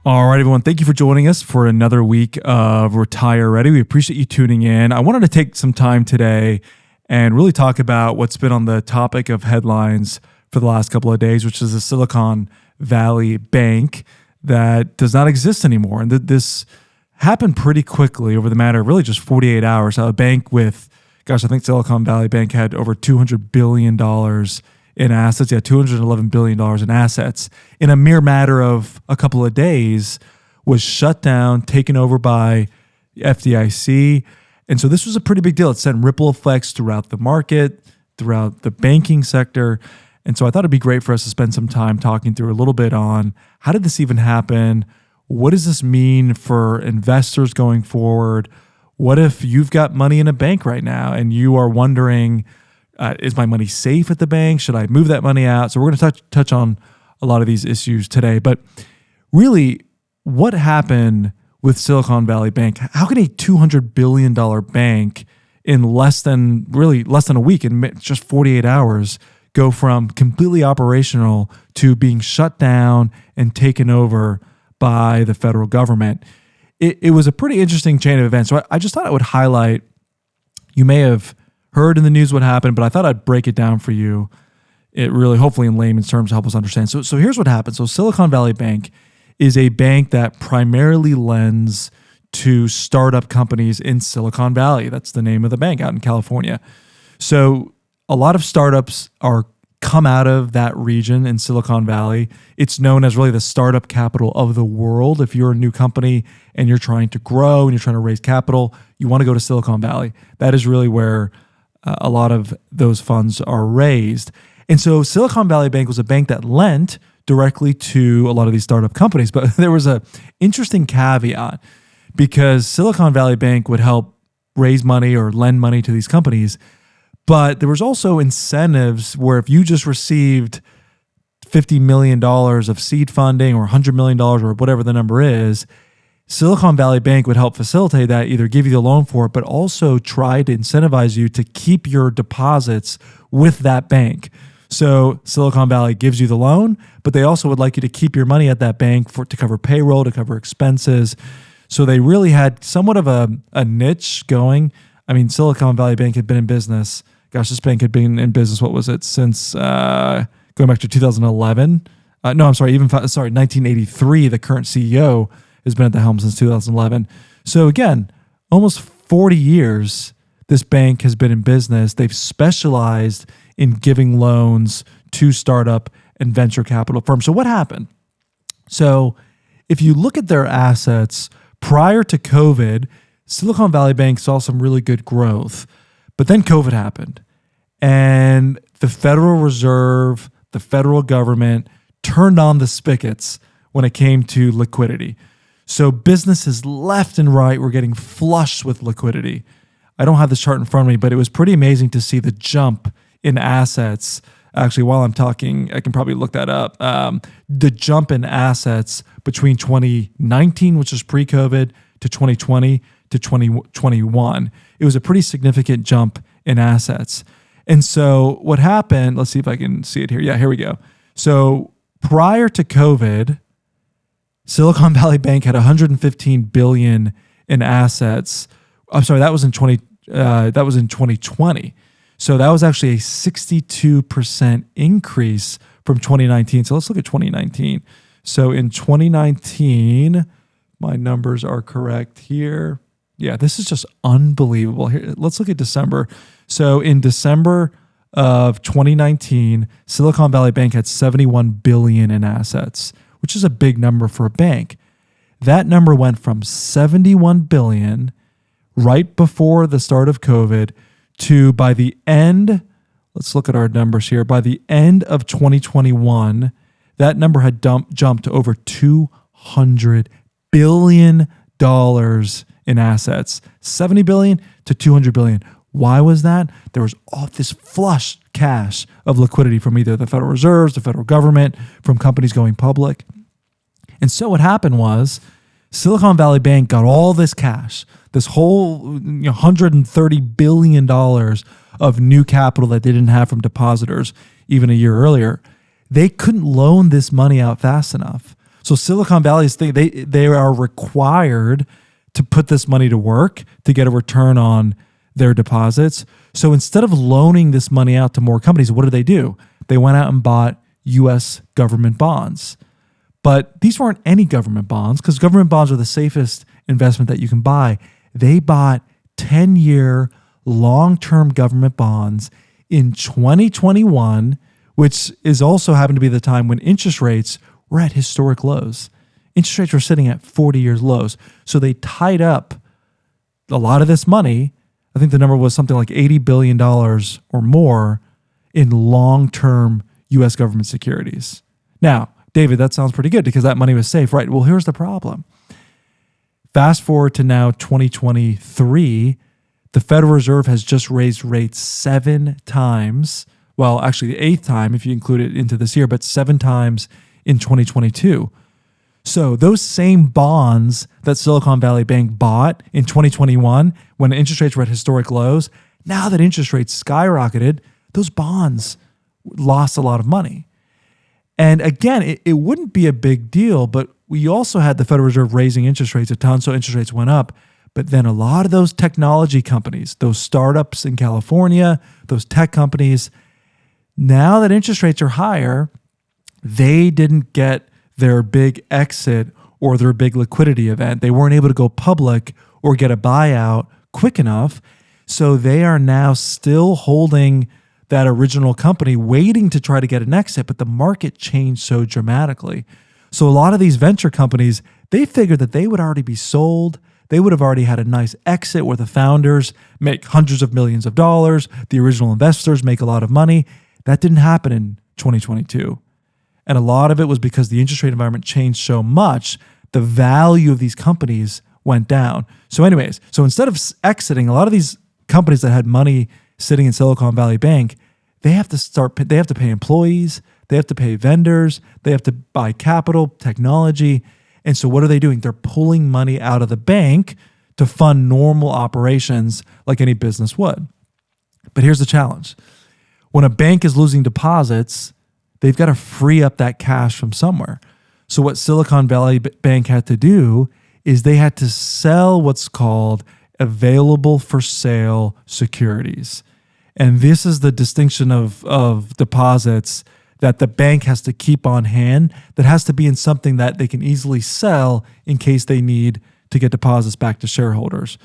All right, everyone. Thank you for joining us for another week of Retire Ready. We appreciate you tuning in. I wanted to take some time today and really talk about what's been on the topic of headlines for the last couple of days, which is the Silicon Valley Bank that does not exist anymore. And this happened pretty quickly over the matter of really just 48 hours. A bank with, I think Silicon Valley Bank had over $200 billion in assets. Yeah, $211 billion in assets in a mere matter of a couple of days was shut down, taken over by the FDIC. And so this was a pretty big deal. It sent ripple effects throughout the market, throughout the banking sector. And so I thought it'd be great for us to spend some time talking through a little bit on how did this even happen? What does this mean for investors going forward? What if you've got money in a bank right now and you are wondering, is my money safe at the bank? Should I move that money out? So we're going to touch on a lot of these issues today. But really, what happened with Silicon Valley Bank? How can a $200 billion bank in less than a week, in just 48 hours, go from completely operational to being shut down and taken over by the federal government? It was a pretty interesting chain of events. So I just thought I would highlight, you may have heard in the news what happened, but I thought I'd break it down for you. It really, hopefully in layman's terms, help us understand. So here's what happened. So Silicon Valley Bank is a bank that primarily lends to startup companies in Silicon Valley. That's the name of the bank out in California. So a lot of startups come out of that region in Silicon Valley. It's known as really the startup capital of the world. If you're a new company and you're trying to grow and you're trying to raise capital, you want to go to Silicon Valley. That is really where a lot of those funds are raised. And so Silicon Valley Bank was a bank that lent directly to a lot of these startup companies. But there was an interesting caveat, because Silicon Valley Bank would help raise money or lend money to these companies. But there was also incentives where if you just received $50 million of seed funding or $100 million or whatever the number is, Silicon Valley Bank would help facilitate that, either give you the loan for it, but also try to incentivize you to keep your deposits with that bank. So Silicon Valley gives you the loan, but they also would like you to keep your money at that bank to cover payroll, to cover expenses. So they really had somewhat of a niche going. I mean, Silicon Valley Bank had been in business. This bank had been in business, what was it, since going back to 2011? 1983. The current CEO has been at the helm since 2011. So again, almost 40 years this bank has been in business. They've specialized in giving loans to startup and venture capital firms. So what happened? So if you look at their assets prior to COVID, Silicon Valley Bank saw some really good growth. But then COVID happened, and the Federal Reserve, the federal government, turned on the spigots when it came to liquidity. So businesses left and right were getting flushed with liquidity. I don't have this chart in front of me, but it was pretty amazing to see the jump in assets. Actually, while I'm talking, I can probably look that up. The jump in assets between 2019, which was pre-COVID, to 2020 to 2021. It was a pretty significant jump in assets. And so what happened, let's see if I can see it here. Yeah, here we go. So prior to COVID, Silicon Valley Bank had $115 billion in assets. I'm sorry, that was in 2020. So that was actually a 62% increase from 2019. So let's look at 2019. So in 2019, my numbers are correct here. Yeah, this is just unbelievable. Here, let's look at December. So in December of 2019, Silicon Valley Bank had $71 billion in assets, which is a big number for a bank. That number went from $71 billion right before the start of COVID to, by the end, let's look at our numbers here, by the end of 2021, that number had jumped to over $200 billion in assets, $70 billion to $200 billion. Why was that? There was all this flush cash of liquidity from either the Federal Reserves, the federal government, from companies going public. And so what happened was Silicon Valley Bank got all this cash, this whole $130 billion of new capital that they didn't have from depositors even a year earlier. They couldn't loan this money out fast enough. So Silicon Valley's thing, they are required to put this money to work to get a return on their deposits. So instead of loaning this money out to more companies, what do? They went out and bought U.S. government bonds. But these weren't any government bonds, because government bonds are the safest investment that you can buy. They bought 10-year long-term government bonds in 2021, which is also happened to be the time when interest rates were at historic lows. Interest rates were sitting at 40 years lows. So they tied up a lot of this money. I think the number was something like $80 billion or more in long-term U.S. government securities. Now, David, that sounds pretty good because that money was safe, right? Well, here's the problem. Fast forward to now 2023, the Federal Reserve has just raised rates 7 times. Well, actually the 8th time if you include it into this year, but 7 times in 2022. So those same bonds that Silicon Valley Bank bought in 2021 when interest rates were at historic lows, now that interest rates skyrocketed, those bonds lost a lot of money. And again, it wouldn't be a big deal, but we also had the Federal Reserve raising interest rates a ton, so interest rates went up. But then a lot of those technology companies, those startups in California, those tech companies, now that interest rates are higher, they didn't get their big exit or their big liquidity event. They weren't able to go public or get a buyout quick enough. So they are now still holding that original company, waiting to try to get an exit, but the market changed so dramatically. So a lot of these venture companies, they figured that they would already be sold. They would have already had a nice exit where the founders make hundreds of millions of dollars. The original investors make a lot of money. That didn't happen in 2022. And a lot of it was because the interest rate environment changed so much, the value of these companies went down. So anyways, so instead of exiting, a lot of these companies that had money sitting in Silicon Valley Bank, they have to pay employees, they have to pay vendors, they have to buy capital, technology. And so what are they doing? They're pulling money out of the bank to fund normal operations like any business would. But here's the challenge. When a bank is losing deposits, they've got to free up that cash from somewhere. So what Silicon Valley Bank had to do is they had to sell what's called available for sale securities. And this is the distinction of deposits that the bank has to keep on hand, that has to be in something that they can easily sell in case they need to get deposits back to shareholders.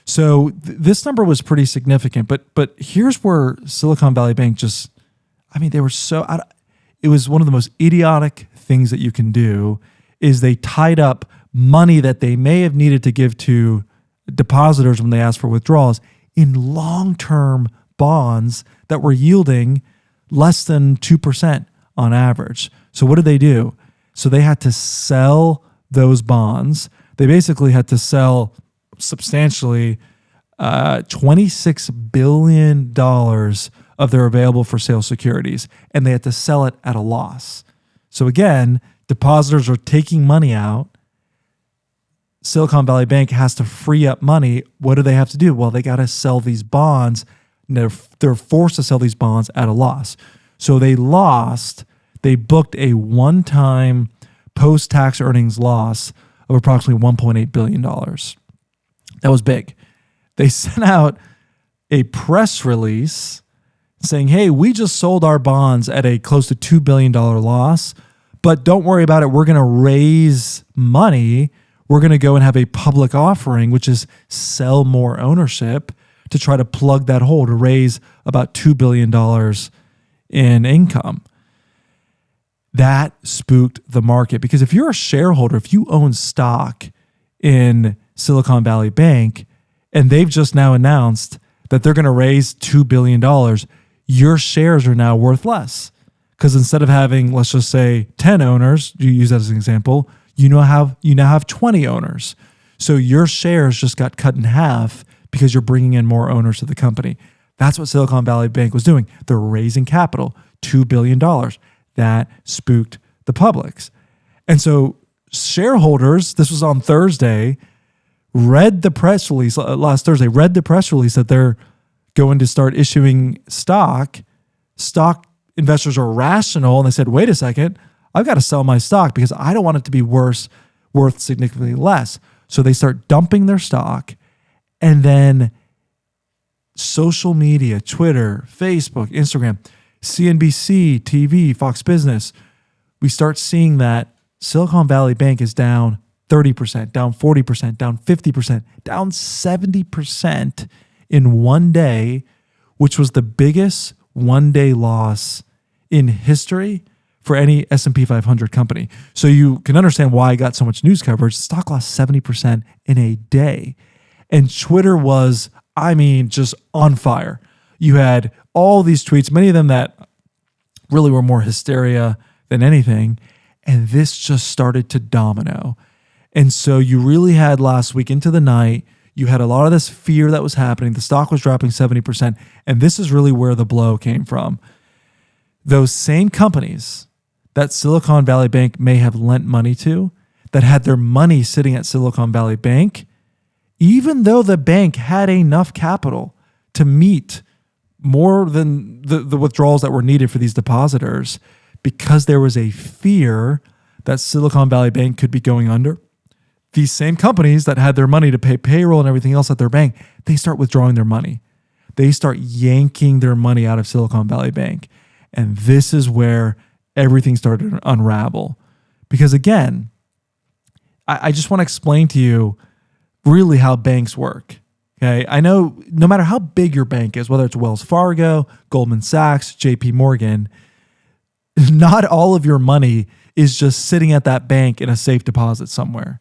So this number was pretty significant, but here's where Silicon Valley Bank it was one of the most idiotic things that you can do is they tied up money that they may have needed to give to depositors when they asked for withdrawals in long-term bonds that were yielding less than 2% on average. So what did they do? So they had to sell those bonds. They basically had to sell substantially $26 billion of their available for sale securities, and they had to sell it at a loss. So again, depositors are taking money out. Silicon Valley Bank has to free up money. What do they have to do? Well, they got to sell these bonds. They're forced to sell these bonds at a loss. So they booked a one-time post-tax earnings loss of approximately $1.8 billion. That was big. They sent out a press release saying, hey, we just sold our bonds at a close to $2 billion loss, but don't worry about it. We're going to raise money. We're going to go and have a public offering, which is sell more ownership to try to plug that hole to raise about $2 billion in income. That spooked the market because if you're a shareholder, if you own stock in Silicon Valley Bank and they've just now announced that they're going to raise $2 billion, your shares are now worth less. Because instead of having, let's just say 10 owners, you use that as an example, you now have 20 owners. So your shares just got cut in half because you're bringing in more owners to the company. That's what Silicon Valley Bank was doing. They're raising capital, $2 billion. That spooked the publics. And so shareholders, this was on Thursday, read the press release last Thursday, that they're going to start issuing stock. Stock investors are rational, and they said, wait a second, I've got to sell my stock because I don't want it to be worth significantly less. So they start dumping their stock, and then social media, Twitter, Facebook, Instagram, CNBC, TV, Fox Business, we start seeing that Silicon Valley Bank is down 30%, down 40%, down 50%, down 70% in one day, which was the biggest one-day loss in history for any S&P 500 company. So you can understand why I got so much news coverage. The stock lost 70% in a day. And Twitter was, just on fire. You had all these tweets, many of them that really were more hysteria than anything. And this just started to domino. And so you really had last week into the night, you had a lot of this fear that was happening. The stock was dropping 70%. And this is really where the blow came from. Those same companies that Silicon Valley Bank may have lent money to, that had their money sitting at Silicon Valley Bank, even though the bank had enough capital to meet more than the withdrawals that were needed for these depositors, because there was a fear that Silicon Valley Bank could be going under, these same companies that had their money to pay payroll and everything else at their bank, they start withdrawing their money. They start yanking their money out of Silicon Valley Bank. And this is where everything started to unravel. Because again, I just want to explain to you really how banks work. Okay, I know no matter how big your bank is, whether it's Wells Fargo, Goldman Sachs, JP Morgan, not all of your money is just sitting at that bank in a safe deposit somewhere.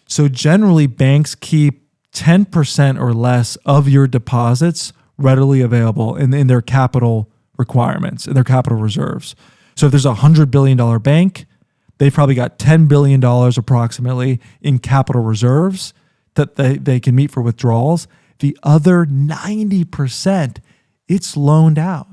So generally, banks keep 10% or less of your deposits readily available in their capital requirements, in their capital reserves. So if there's a $100 billion bank, they've probably got $10 billion approximately in capital reserves that they can meet for withdrawals. The other 90%, it's loaned out.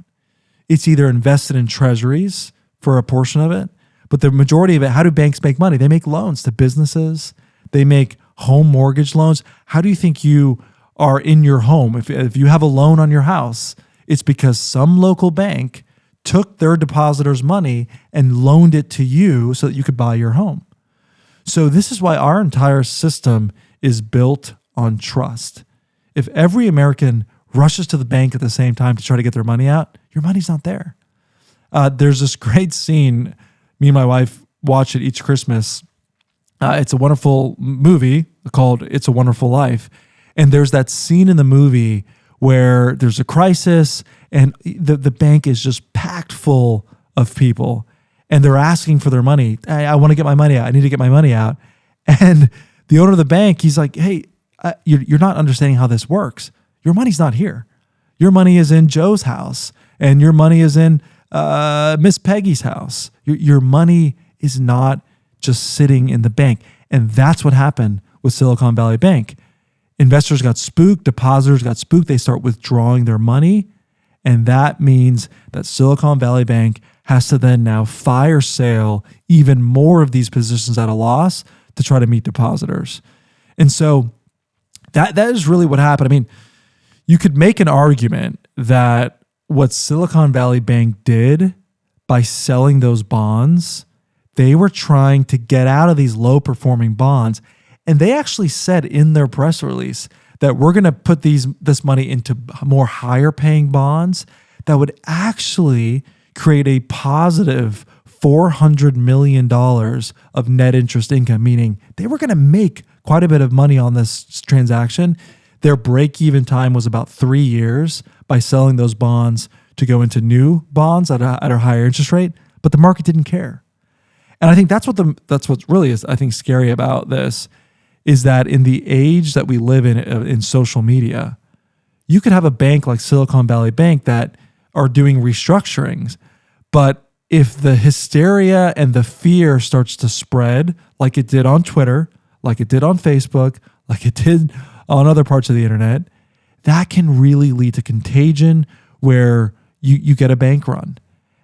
It's either invested in Treasuries for a portion of it, but the majority of it, how do banks make money? They make loans to businesses. They make home mortgage loans. How do you think you are in your home? If you have a loan on your house, it's because some local bank took their depositors' money and loaned it to you so that you could buy your home. So this is why our entire system is built on trust. If every American rushes to the bank at the same time to try to get their money out, your money's not there. There's this great scene, me and my wife watch it each Christmas. It's a wonderful movie called It's a Wonderful Life. And there's that scene in the movie where there's a crisis and the bank is just packed full of people and they're asking for their money. Hey, I want to get my money out. I need to get my money out. And the owner of the bank, he's like, hey, you're not understanding how this works. Your money's not here. Your money is in Joe's house and your money is in Miss Peggy's house. Your money is not just sitting in the bank. And that's what happened with Silicon Valley Bank. Investors got spooked, depositors got spooked, they start withdrawing their money. And that means that Silicon Valley Bank has to then now fire sale even more of these positions at a loss to try to meet depositors. And so that is really what happened. I mean, you could make an argument that what Silicon Valley Bank did by selling those bonds, they were trying to get out of these low-performing bonds. And they actually said in their press release that we're going to put this money into more higher-paying bonds that would actually create a positive $400 million of net interest income, meaning they were going to make quite a bit of money on this transaction. Their break-even time was about 3 years by selling those bonds to go into new bonds at a higher interest rate, but the market didn't care. And I think that's what really is, I think, scary about this, is that in the age that we live in social media, you could have a bank like Silicon Valley Bank that are doing restructurings, but if the hysteria and the fear starts to spread like it did on Twitter, like it did on Facebook, like it did on other parts of the internet, that can really lead to contagion where you get a bank run.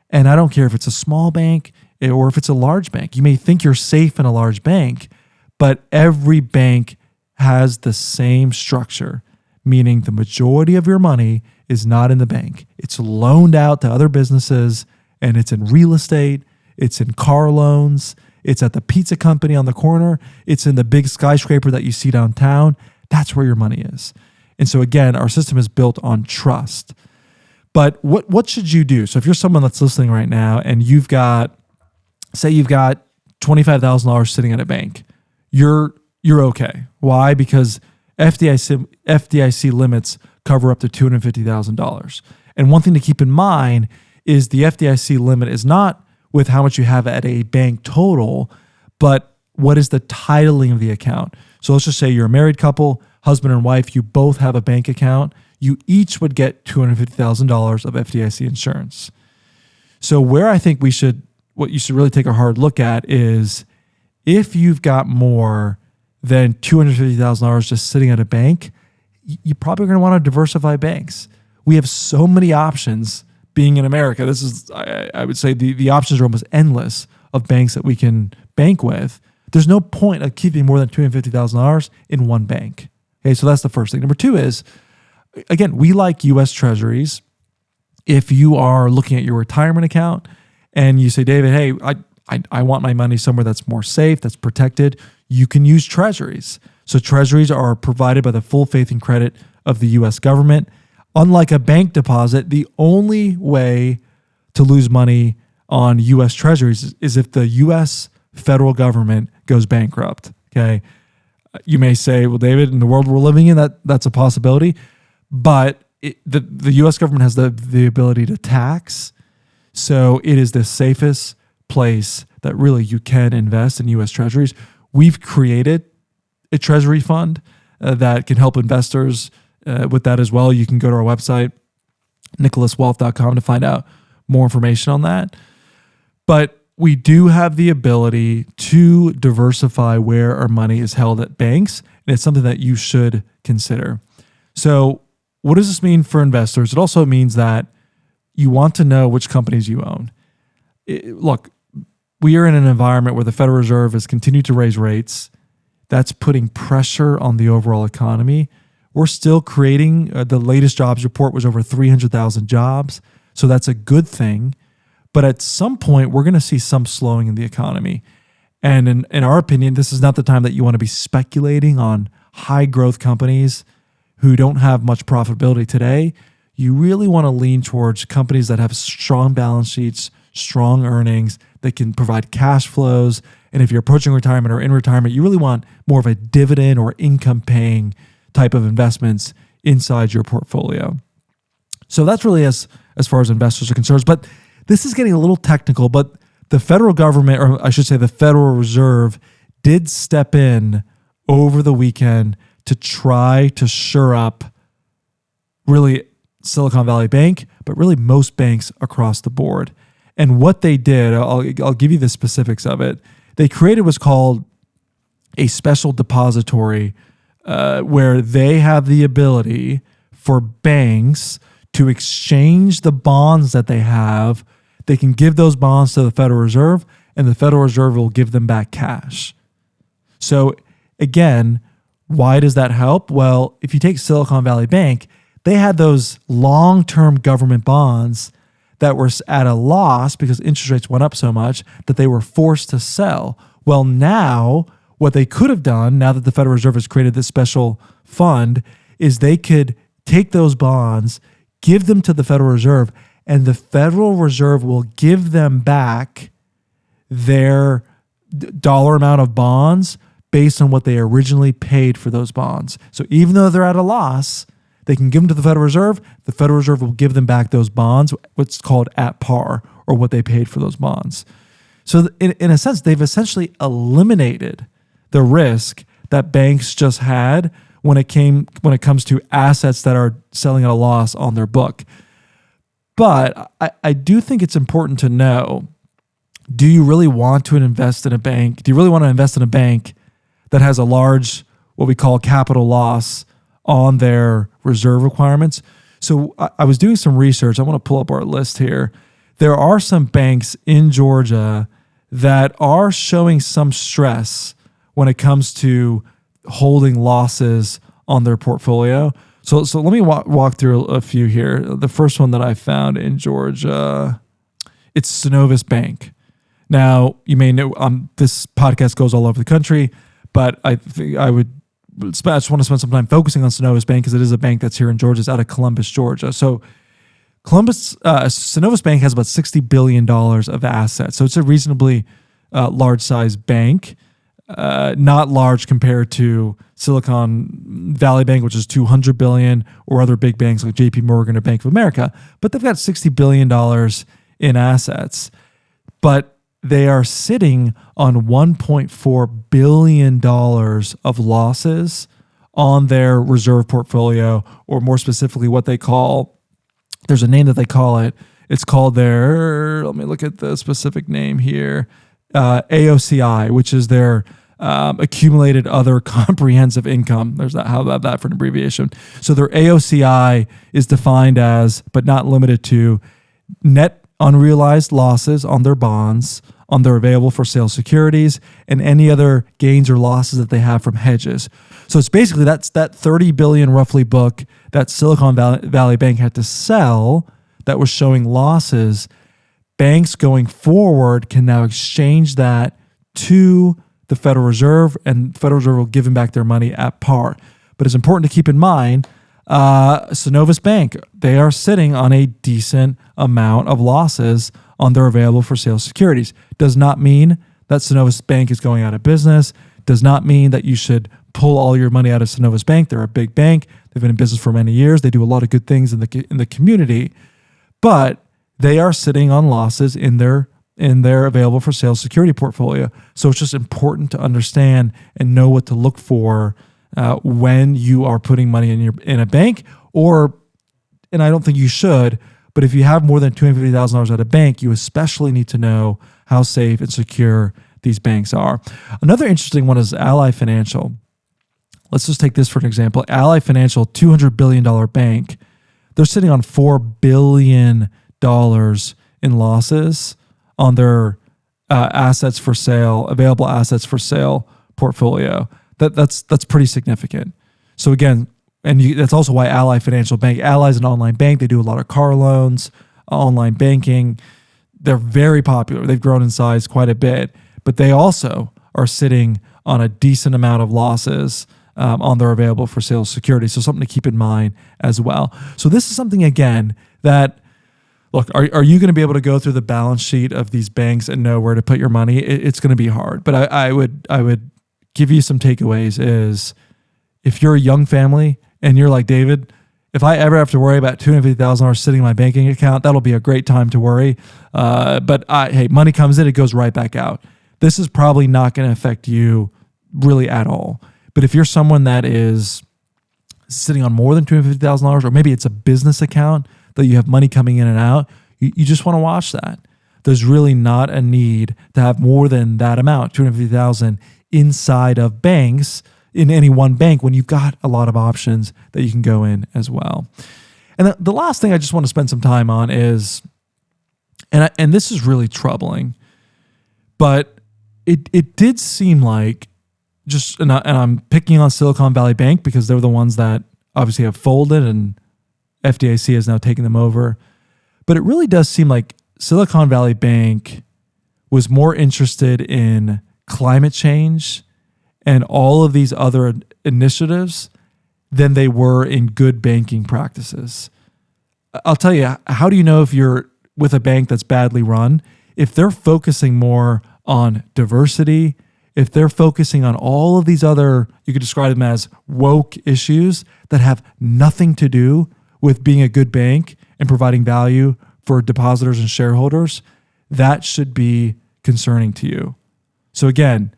And I don't care if it's a small bank or if it's a large bank. You may think you're safe in a large bank, but every bank has the same structure, meaning the majority of your money is not in the bank. It's loaned out to other businesses, and it's in real estate, it's in car loans, it's at the pizza company on the corner, it's in the big skyscraper that you see downtown. That's where your money is. And so again, our system is built on trust. But what should you do? So if you're someone that's listening right now and you've got $25,000 sitting at a bank, you're okay. Why? Because FDIC limits cover up to $250,000. And one thing to keep in mind is the FDIC limit is not with how much you have at a bank total, but what is the titling of the account. So let's just say you're a married couple, husband and wife, you both have a bank account. You each would get $250,000 of FDIC insurance. So where I think what you should really take a hard look at is if you've got more than $250,000 just sitting at a bank, you're probably going to want to diversify banks. We have so many options being in America. This is, I would say the options are almost endless of banks that we can bank with. There's no point of keeping more than $250,000 in one bank. Okay, so that's the first thing. Number two is, again, we like U.S. Treasuries. If you are looking at your retirement account and you say, David, hey, I want my money somewhere that's more safe, that's protected, you can use Treasuries. So Treasuries are provided by the full faith and credit of the U.S. government. Unlike a bank deposit, the only way to lose money on U.S. Treasuries is if the U.S. federal government goes bankrupt. Okay, you may say, well, David, in the world we're living in, that's a possibility. But the U.S. government has the ability to tax. So it is the safest place that really you can invest in U.S. Treasuries. We've created a Treasury fund that can help investors with that as well. You can go to our website, nicholaswealth.com, to find out more information on that. But we do have the ability to diversify where our money is held at banks, and it's something that you should consider. So what does this mean for investors? It also means that you want to know which companies you own. Look, we are in an environment where the Federal Reserve has continued to raise rates. That's putting pressure on the overall economy. We're still creating, the latest jobs report was over 300,000 jobs. So that's a good thing. But at some point, we're going to see some slowing in the economy. And in our opinion, this is not the time that you want to be speculating on high growth companies who don't have much profitability today. You really want to lean towards companies that have strong balance sheets, strong earnings, that can provide cash flows. And if you're approaching retirement or in retirement, you really want more of a dividend or income paying type of investments inside your portfolio. So that's really as far as investors are concerned. But this is getting a little technical, but the federal government, or I should say the Federal Reserve, did step in over the weekend to try to shore up really Silicon Valley Bank, but really most banks across the board. And what they did, I'll give you the specifics of it. They created what's called a special depository where they have the ability for banks to exchange the bonds that they have. They can give those bonds to the Federal Reserve, and the Federal Reserve will give them back cash. So again, why does that help? Well, if you take Silicon Valley Bank, they had those long-term government bonds that were at a loss because interest rates went up so much that they were forced to sell. Well, now what they could have done, now that the Federal Reserve has created this special fund, is they could take those bonds, give them to the Federal Reserve, and the Federal Reserve will give them back their dollar amount of bonds based on what they originally paid for those bonds. So even though they're at a loss, they can give them to the Federal Reserve. The Federal Reserve will give them back those bonds, what's called at par, or what they paid for those bonds. So in a sense, they've essentially eliminated the risk that banks just had when it comes to assets that are selling at a loss on their book. But I do think it's important to know, do you really want to invest in a bank? Do you really want to invest in a bank that has a large, what we call capital loss on their reserve requirements? So I was doing some research. I want to pull up our list here. There are some banks in Georgia that are showing some stress when it comes to holding losses on their portfolio. So let me walk through a few here. The first one that I found in Georgia, it's Synovus Bank. Now, you may know this podcast goes all over the country, but I just want to spend some time focusing on Synovus Bank because it is a bank that's here in Georgia. It's out of Columbus, Georgia. So Synovus Bank has about $60 billion of assets. So it's a reasonably large-sized bank, not large compared to Silicon Valley Bank, which is $200 billion, or other big banks like JP Morgan or Bank of America. But they've got $60 billion in assets. But they are sitting on $1.4 billion of losses on their reserve portfolio, or more specifically, what they call, there's a name that they call it. It's called let me look at the specific name here, AOCI, which is their accumulated other comprehensive income. There's that. How about that for an abbreviation? So their AOCI is defined as, but not limited to, net unrealized losses on their bonds, on their available for sale securities, and any other gains or losses that they have from hedges. So it's basically that $30 billion roughly book that Silicon Valley Bank had to sell that was showing losses. Banks going forward can now exchange that to the Federal Reserve, and the Federal Reserve will give them back their money at par. But it's important to keep in mind, Synovus Bank, they are sitting on a decent amount of losses on their available for sale securities. Does not mean that Synovus Bank is going out of business. Does not mean that you should pull all your money out of Synovus Bank. They're a big bank. They've been in business for many years. They do a lot of good things in the community, but they are sitting on losses in their available for sale security portfolio. So it's just important to understand and know what to look for when you are putting money in a bank, and I don't think you should, but if you have more than $250,000 at a bank, you especially need to know how safe and secure these banks are. Another interesting one is Ally Financial. Let's just take this for an example. Ally Financial, $200 billion bank, they're sitting on $4 billion in losses on their assets for sale, available assets for sale portfolio. That's pretty significant. So again, that's also why Ally Financial Bank. Ally is an online bank. They do a lot of car loans, online banking. They're very popular. They've grown in size quite a bit, but they also are sitting on a decent amount of losses on their available for sale securities. So something to keep in mind as well. So this is something, again, that, look, are you going to be able to go through the balance sheet of these banks and know where to put your money? It's going to be hard, but I would give you some takeaways. Is if you're a young family and you're like, David, if I ever have to worry about $250,000 sitting in my banking account, that'll be a great time to worry. But hey, money comes in, it goes right back out. This is probably not going to affect you really at all. But if you're someone that is sitting on more than $250,000, or maybe it's a business account that you have money coming in and out, you just want to watch that. There's really not a need to have more than that amount, $250,000, inside of banks, in any one bank, when you've got a lot of options that you can go in as well. And the last thing I just want to spend some time on is, and this is really troubling, but it did seem like, and I'm picking on Silicon Valley Bank because they're the ones that obviously have folded and FDIC has now taken them over. But it really does seem like Silicon Valley Bank was more interested in climate change and all of these other initiatives than they were in good banking practices. I'll tell you, how do you know if you're with a bank that's badly run? If they're focusing more on diversity, if they're focusing on all of these other, you could describe them as woke issues that have nothing to do with being a good bank and providing value for depositors and shareholders, that should be concerning to you. So again,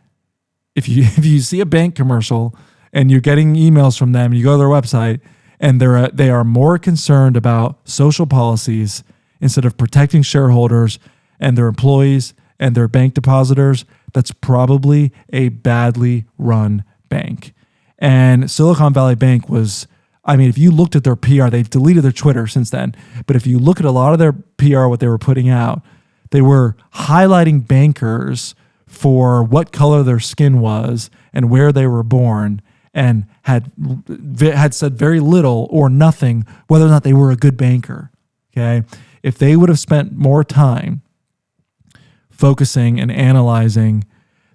if you see a bank commercial and you're getting emails from them, you go to their website and they are more concerned about social policies instead of protecting shareholders and their employees and their bank depositors, that's probably a badly run bank. And Silicon Valley Bank was, if you looked at their PR, they've deleted their Twitter since then, but if you look at a lot of their PR, what they were putting out, they were highlighting bankers for what color their skin was and where they were born, and had said very little or nothing whether or not they were a good banker. Okay, if they would have spent more time focusing and analyzing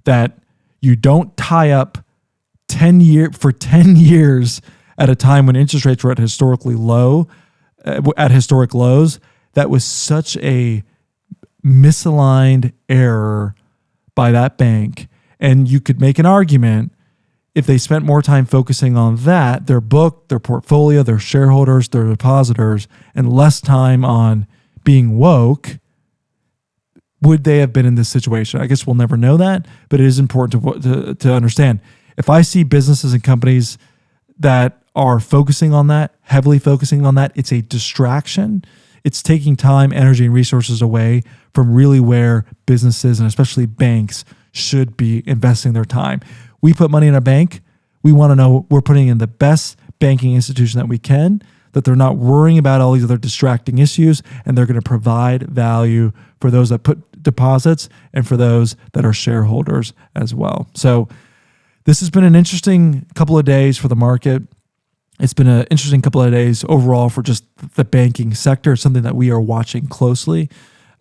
that you don't tie up 10 years at a time when interest rates were at historic lows. That was such a misaligned error by that bank. And you could make an argument if they spent more time focusing on that, their book, their portfolio, their shareholders, their depositors, and less time on being woke, would they have been in this situation? I guess we'll never know that, but it is important to understand. If I see businesses and companies that are focusing on that, heavily focusing on that, it's a distraction. It's taking time, energy, and resources away from really where businesses and especially banks should be investing their time. We put money in a bank. We want to know we're putting in the best banking institution that we can, that they're not worrying about all these other distracting issues, and they're going to provide value for those that put deposits and for those that are shareholders as well. So this has been an interesting couple of days for the market. It's been an interesting couple of days overall for just the banking sector. It's something that we are watching closely,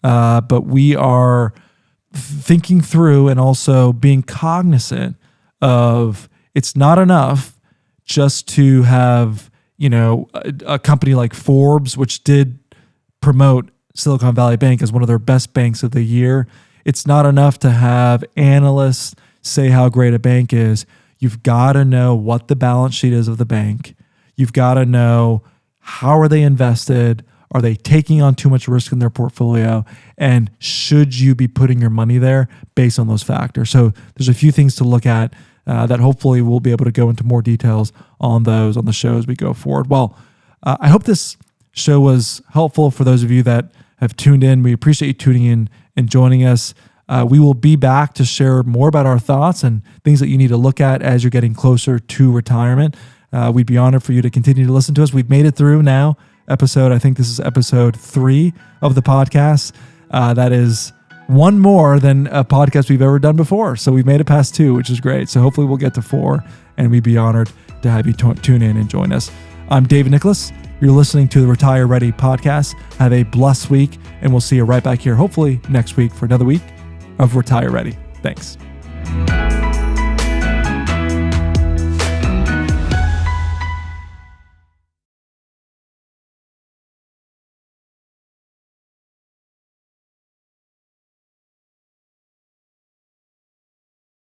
but we are thinking through and also being cognizant of it's not enough just to have, a company like Forbes, which did promote Silicon Valley Bank as one of their best banks of the year. It's not enough to have analysts say how great a bank is. You've got to know what the balance sheet is of the bank. You've got to know how are they invested? Are they taking on too much risk in their portfolio? And should you be putting your money there based on those factors? So there's a few things to look at that hopefully we'll be able to go into more details on those on the show as we go forward. Well, I hope this show was helpful for those of you that have tuned in. We appreciate you tuning in and joining us. We will be back to share more about our thoughts and things that you need to look at as you're getting closer to retirement. We'd be honored for you to continue to listen to us. We've made it through now. I think this is episode 3 of the podcast. That is one more than a podcast we've ever done before. So we've made it past 2, which is great. So hopefully we'll get to 4, and we'd be honored to have you tune in and join us. I'm David Nicholas. You're listening to the Retire Ready podcast. Have a blessed week, and we'll see you right back here, hopefully next week for another week of Retire Ready. Thanks.